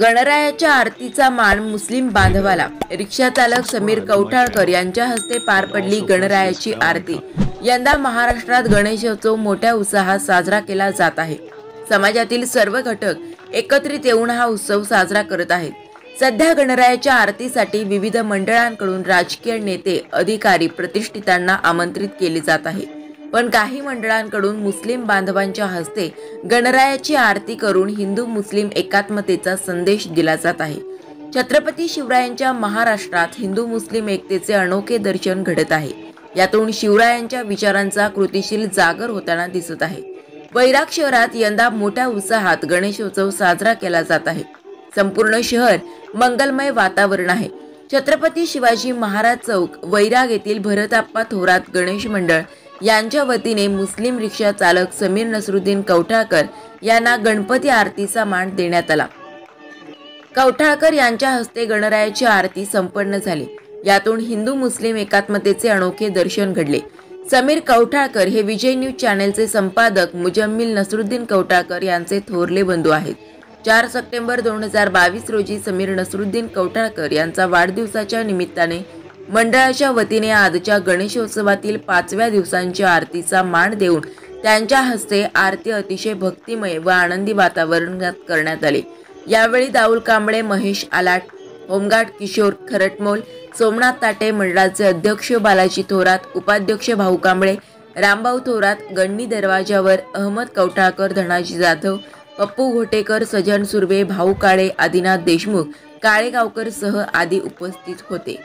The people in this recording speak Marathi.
गणरायाच्या आरतीचा मान मुस्लिम बांधवाला। रिक्षा चालक समीर कौठाळकर यांच्या हस्ते पार पडली गणरायाची आरती। यंदा महाराष्ट्रात गणेशोत्सव मोठ्या उत्साहात साजरा केला जात आहे। समाजातील सर्व घटक एकत्रित येऊन हा उत्सव साजरा करत आहेत। सध्या गणरायाच्या आरतीसाठी विविध मंडळांकडून राजकीय नेते, अधिकारी, प्रतिष्ठितांना आमंत्रित केले जात आहे। पण काही मंडळांकडून मुस्लिम बांधवांच्या हस्ते गणरायाची आरती करून हिंदू मुस्लिम एकात्मतेचा संदेश दिला जात आहे। छत्रपती शिवरायांच्या महाराष्ट्रात हिंदू मुस्लिम एकतेचे अनोखे दर्शन घडत आहे। यातून शिवरायांच्या विचारांचा कृतीशील जागर होताना दिसत आहे। वैराग शहरात यंदा मोठ्या उत्साहात गणेशोत्सव साजरा केला जात आहे। संपूर्ण शहर मंगलमय वातावरण आहे। छत्रपती शिवाजी महाराज चौक वैराग येथील भरतप्पा थोरात गणेश मंडळ यांच्या वतीने मुस्लिम रिक्षा चालक समीर नसरुद्दीन कौठाळकर यांना गणपती आरतीचा मान देण्यात आला। कौठाळकर यांच्या हस्ते गणरायाची आरती संपन्न झाली। यातून हिंदू मुस्लिम एकात्मतेचे अनोखे दर्शन घडले। समीर कौठाळकर हे विजय न्यूज चॅनेलचे संपादक मुजम्मिल नसरुद्दीन कौठाळकर यांचे थोरले बंधू आहेत। 4 सप्टेंबर 2022 रोजी समीर नसरुद्दीन कौठाळकर यांचा वाढदिवसाच्या निमित्ताने मंडळाच्या वतीने आजच्या गणेशोत्सवातील 5व्या दिवसांच्या आरतीचा मान देऊन त्यांच्या हस्ते आरती अतिशय भक्तिमय व आनंदी वातावरणात करण्यात आली। यावेळी दाऊल कांबळे, महेश आलाट, होमगार्ड किशोर खरटमोल, सोमनाथ ताटे, मंडळाचे अध्यक्ष बालाजी थोरात, उपाध्यक्ष भाऊ कांबळे, रामभाऊ थोरात, गण्णी दरवाजावर अहमद कौठाळकर, धनाजी जाधव, पप्पू घोटेकर, सजन सुर्वे, भाऊ काळे, आदिनाथ देशमुख, काळेगावकर सह आदी उपस्थित होते।